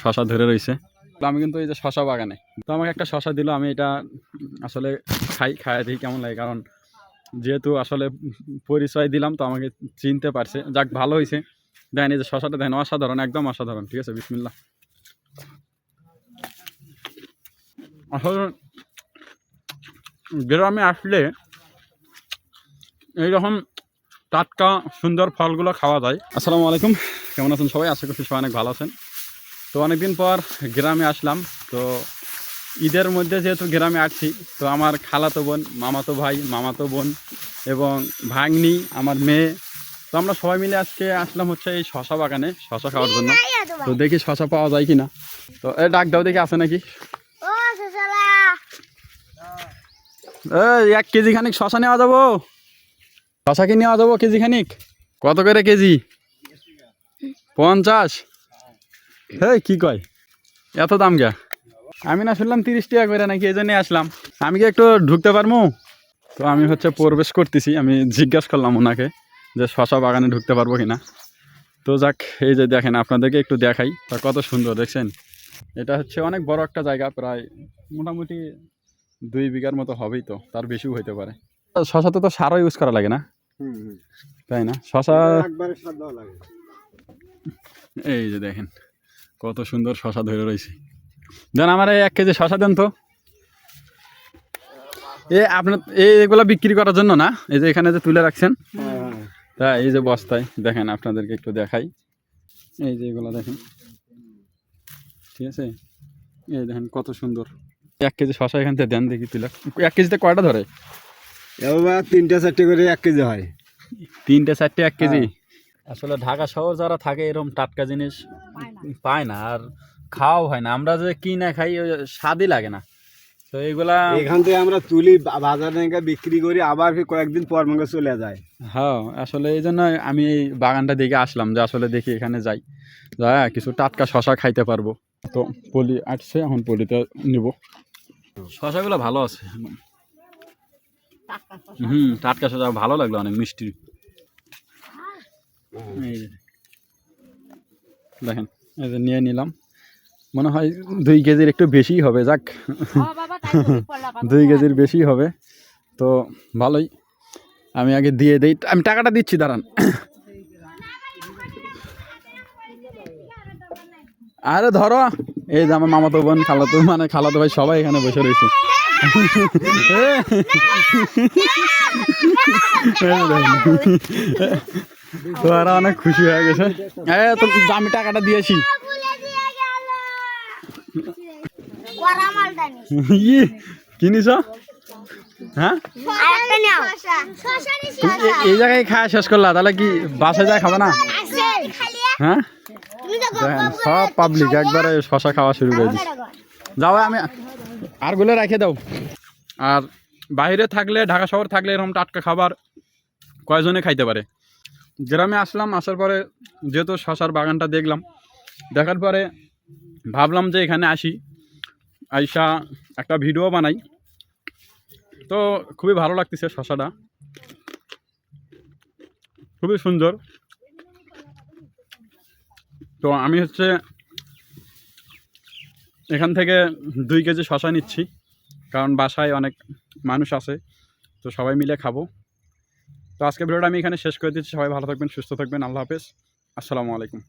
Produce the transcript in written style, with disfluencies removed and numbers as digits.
শশা ধরে রয়েছে। আমি কিন্তু এই যে শশা বাগানে, তো আমাকে একটা শশা দিল, আমি এটা আসলে খাইয়ে দিই কেমন লাগে, কারণ যেহেতু আসলে পরিচয় দিলাম তো আমাকে চিনতে পারছে, যাক ভালো হয়েছে। দেখেন এই যে শশাটা দেখেন, অসাধারণ, একদম অসাধারণ। ঠিক আছে, বিসমিল্লাহ। আসলে গ্রামে আসলে এইরকম টাটকা সুন্দর ফলগুলো খাওয়া যায়। আসসালামু আলাইকুম, কেমন আছেন সবাই? আশা করছি সবাই অনেক ভালো আছেন। তো অনেকদিন পর গ্রামে আসলাম। তো ঈদের মধ্যে যেহেতু গ্রামে আসছি, তো আমার খালাতো বোন, মামাতো ভাই, মামাতো বোন এবং ভাগ্নি, আমার মেয়ে, তো আমরা সবাই মিলে আজকে আসলাম হচ্ছে এই শশা বাগানে শশা খাওয়ার জন্য। তো দেখি শশা পাওয়া যায় কিনা। তো এই ডাক দাও দেখি আছে নাকি। 1 কেজি খানিক শশা নেওয়া যাবো? শশা কি নেওয়া যাবো কেজি খানিক? কত করে কেজি? 50? হ্যাঁ, কি কয় এত দাম গা? আমি না শুনলাম 30 টাকা করে নাকি, এই জন্যই আসলাম। আমি কি একটু ঢুকতে পারবো? তো আমি হচ্ছে প্রবেশ করতেছি, আমি জিজ্ঞাসা করলাম ওনাকে যে শশা বাগানে ঢুকতে পারবো কিনা। তো যাক, এই যে দেখেন আপনাদেরকে একটু দেখাই, তা কত সুন্দর দেখছেন। এটা হচ্ছে অনেক বড় একটা জায়গা, প্রায় মোটামুটি 2 বিঘার মতো হবেই, তো তার বেশিও হইতে পারে। শশাতে তো সারও ইউজ করা লাগে না, তাই না? শশা এই যে দেখেন কত সুন্দর শশা ধরে রয়েছে। দেন আমার এই 1 কেজি শশা দেন তো। আপনার এগুলো বিক্রি করার জন্য না? এই যে এখানে যে তুলে রাখছেন, তা এই যে বস্তায় দেখেন, আপনাদেরকে একটু দেখাই। এই যে এগুলো দেখেন, ঠিক আছে, এই দেখেন কত সুন্দর। 1 কেজি শশা এখান থেকে দেন দেখি তুলে। 1 কেজিতে কয়টা ধরে? 3টা 4টে করে 1 কেজি হয়। 3টে 4টে 1 কেজি। আসলে ঢাকা শহর যারা থাকে এরকম টাটকা জিনিস পায় না, আর খাওয়াও হয় না। আমরা যে কিনে খাই ওই স্বাদই লাগে না। তো এগুলা এখান থেকে আমরা তুলি বাজারে নিয়ে বিক্রি করি, আবার কয়েকদিন পর মঙ্গে চলে যায়। হ্যাঁ, আসলে এই জন্য আমি এই বাগানটা দেখে আসলাম, যে আসলে দেখি এখানে যাই, যা কিছু টাটকা শশা খাইতে পারবো। তো পলি আসছে, এখন পলিতে নিব। শশাগুলো ভালো আছে, টাটকা শশা ভালো লাগলো, অনেক মিষ্টি। এই যে দেখেন, এই যে নিয়ে নিলাম, মনে হয় 2 কেজির একটু বেশি হবে। যাক, 2 কেজির বেশি হবে, তো ভালোই। আমি আগে দিয়ে দিই, আমি টাকাটা দিচ্ছি, দাঁড়ান। আরে ধরো, এই যে আমার মামাতো বোন, খালাতো ভাই সবাই এখানে বসে রয়েছে। তো এরা অনেক খুশি হয়ে গেছে। তো আমি টাকাটা দিয়েছি। কিনিস? হ্যাঁ, এই জায়গায় খাওয়া শেষ করলা, তাহলে কি বাসায় যায় খাবে না? হ্যাঁ, দেখেন সব পাবলিক একবারে শশা খাওয়া শুরু করে দিচ্ছে। যাও, আমি আরগুলো রেখে দাও। আর বাইরে থাকলে, ঢাকা শহর থাকলে এরকম টাটকা খাবার কয়জনে খাইতে পারে? গ্রামে আসলাম, আসার পরে যেহেতু শশার বাগানটা দেখলাম, দেখার পরে ভাবলাম যে এখানে আসি, আইসা একটা ভিডিও বানাই। তো খুবই ভালো লাগতেছে, শশাটা খুবই সুন্দর। তো আমি হচ্ছে এখান থেকে 2 কেজি শশা নিচ্ছি, কারণ বাসায় অনেক মানুষ আছে, তো সবাই মিলে খাবো। তো আজকে ভিডিওটা আমি এখানে শেষ করে দিচ্ছি। সবাই ভালো থাকবেন, সুস্থ থাকবেন। আল্লাহ হাফেজ, আসসালামু আলাইকুম।